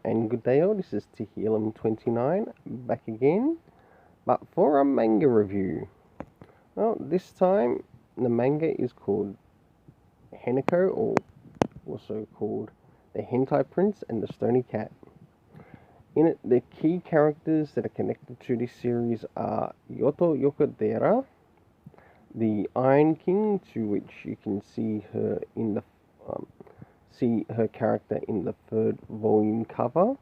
and good day all, this is Tehillim29 back again, but for a manga review. Well, this time the manga is called Henneko, or also called the Hentai Prince and the Stony Cat. In it, the key characters that are connected to this series are Yoto Yokodera, the Iron King, to which you can see her in the her character in the 3rd volume cover.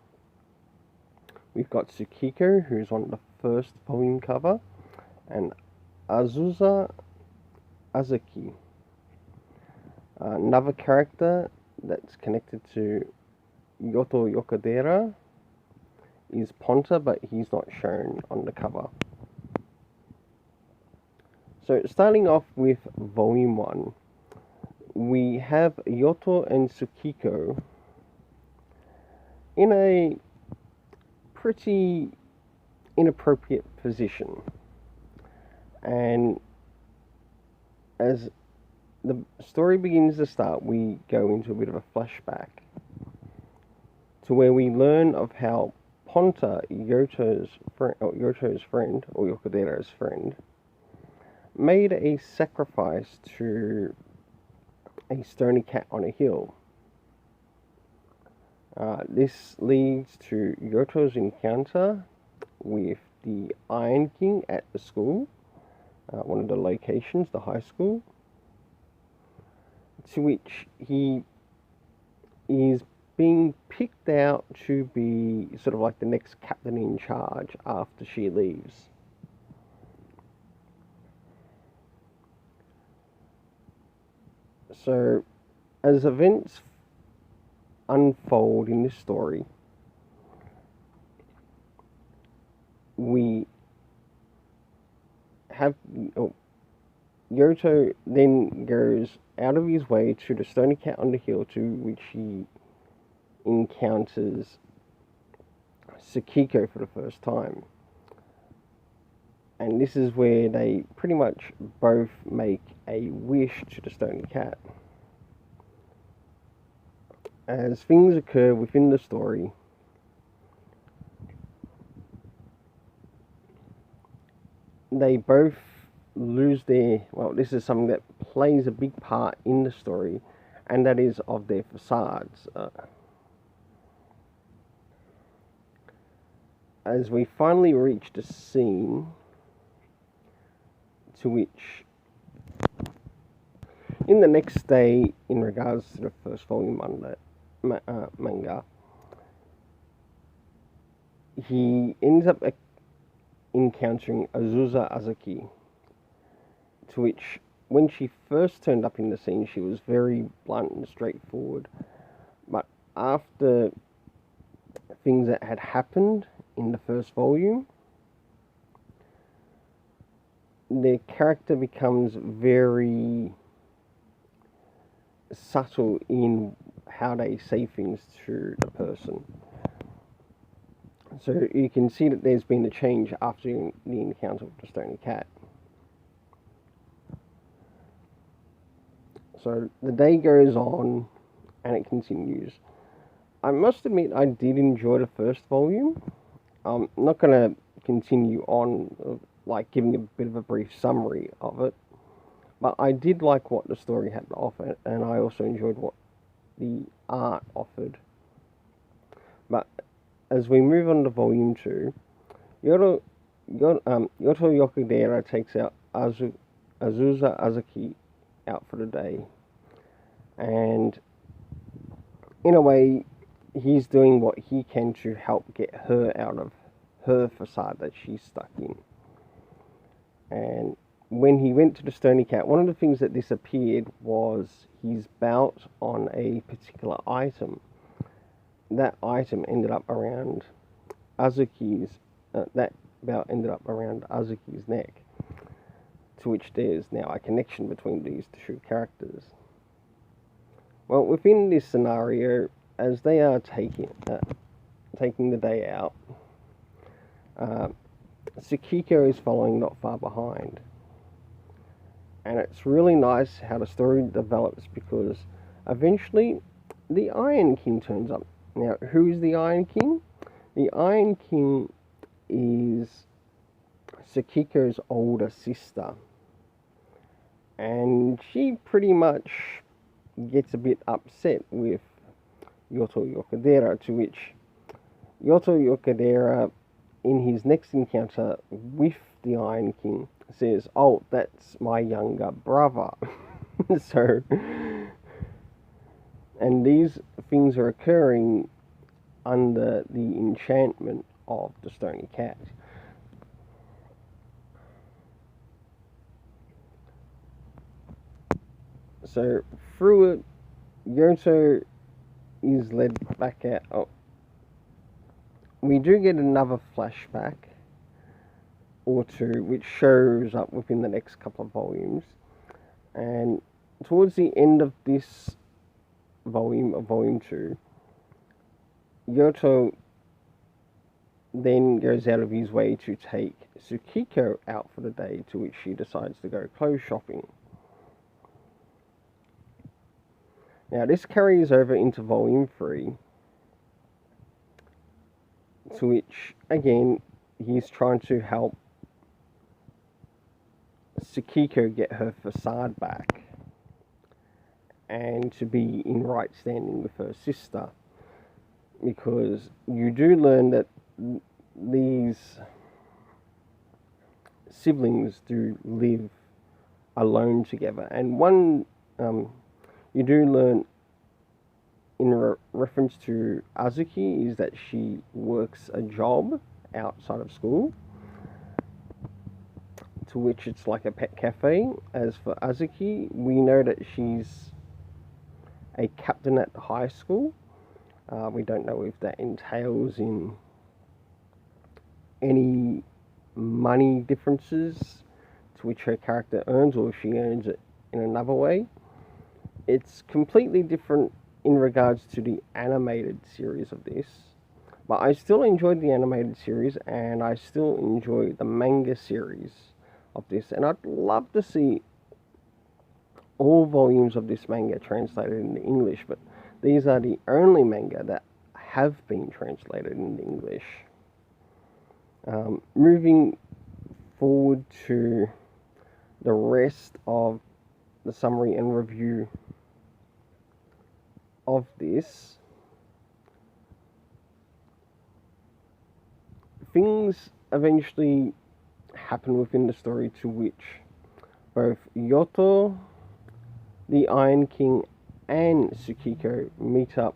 We've got Tsukiko, who's on the 1st volume cover, and Azusa Azuki. Another character that's connected to Yoto Yokodera is Ponta, but he's not shown on the cover. So starting off with volume 1, we have Yoto and Tsukiko in a pretty inappropriate position, and as the story begins to start, we go into a bit of a flashback to where we learn of how Ponta, Yoto's friend, or Yokodera's friend, made a sacrifice to a stony cat on a hill. This leads to Yoto's encounter with the Iron King at the school, one of the locations, the high school, to which he is being picked out to be sort of like the next captain in charge after she leaves. So, as events unfold in this story, we have Yoto then goes out of his way to the stony cat on the hill, to which he encounters Tsukiko for the first time. And this is where they pretty much both make a wish to the stony cat. As things occur within the story, they both lose their, well, this is something that plays a big part in the story, and that is of their facades. As we finally reach the scene to which, in the next day, in regards to the 1st volume manga, he ends up encountering Azusa Azuki, to which, when she first turned up in the scene, she was very blunt and straightforward, but after things that had happened in the 1st volume, their character becomes very subtle in how they say things to the person. So you can see that there's been a change after the encounter with the stony cat. So the day goes on and it continues. I must admit I did enjoy the 1st volume. I'm not going to continue on like giving a bit of a brief summary of it, but I did like what the story had to offer, and I also enjoyed what the art offered. But as we move on to volume 2, Yoto Yokodera takes out Azusa Azuki out for the day, and in a way he's doing what he can to help get her out of her facade that she's stuck in. And when he went to the stony cat, one of the things that disappeared was his belt on a particular item. That item ended up around Azuki's, that belt ended up around Azuki's neck, to which there's now a connection between these 2 characters. Well, within this scenario, as they are taking the day out, Tsukiko is following not far behind. And it's really nice how the story develops, because eventually the Iron King turns up Now, who's the Iron King? The Iron King is Tsukiko's older sister, and she pretty much gets a bit upset with Yoto Yokodera, to which Yoto Yokodera, in his next encounter with the Iron King, says, "Oh, that's my younger brother." So, and these things are occurring under the enchantment of the Stony Cat. So through it, Yoto is led back out. Oh, we do get another flashback or two, which shows up within the next couple of volumes. And towards the end of this volume, of volume 2, Yoto then goes out of his way to take Tsukiko out for the day, to which she decides to go clothes shopping. Now this carries over into volume 3, to which again he's trying to help Tsukiko get her facade back and to be in right standing with her sister, because you do learn that these siblings do live alone together, and one you do learn in reference to Azuki is that she works a job outside of school, to which it's like a pet cafe. As for Azuki, we know that she's a captain at the high school. We don't know if that entails in any money differences to which her character earns, or if she earns it in another way. It's completely different in regards to the animated series of this, but I still enjoyed the animated series, and I still enjoy the manga series of this, and I'd love to see all volumes of this manga translated into English, but these are the only manga that have been translated into English. Moving forward to the rest of the summary and review of this, things eventually happen within the story to which both Yoto, the Iron King, and Tsukiko meet up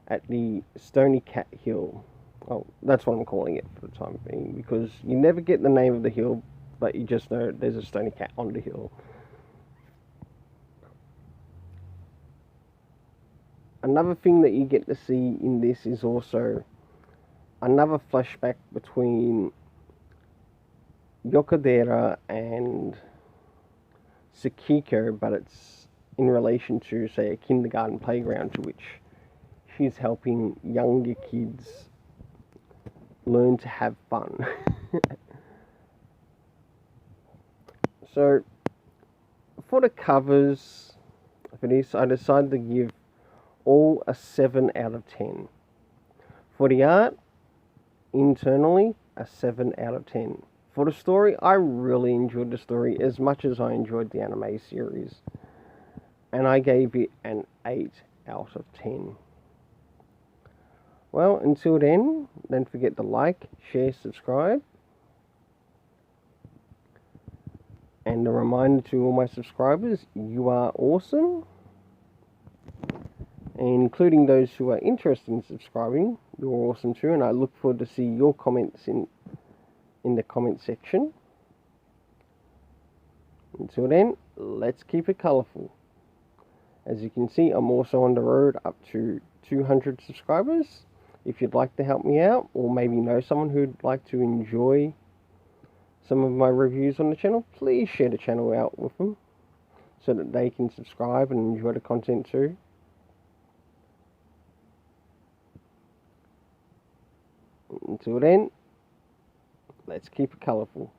at the Stony Cat Hill. Oh, that's what I'm calling it for the time being, because you never get the name of the hill, but you just know there's a Stony Cat on the hill. Another thing that you get to see in this is also another flashback between Yokodera and Tsukiko, but it's in relation to, say, a kindergarten playground, to which she's helping younger kids learn to have fun. So, for the covers for this, I decided to give all a 7 out of 10. For the art, internally, a 7 out of 10. For the story, I really enjoyed the story as much as I enjoyed the anime series, and I gave it an 8 out of 10. Well, until then, don't forget to like, share, subscribe. And a reminder to all my subscribers, you are awesome. Including those who are interested in subscribing, you're awesome too, and I look forward to see your comments in the comment section. Until then, let's keep it colourful. As you can see, I'm also on the road up to 200 subscribers. If you'd like to help me out, or maybe know someone who'd like to enjoy some of my reviews on the channel, please share the channel out with them so that they can subscribe and enjoy the content too. Until then, let's keep it colourful.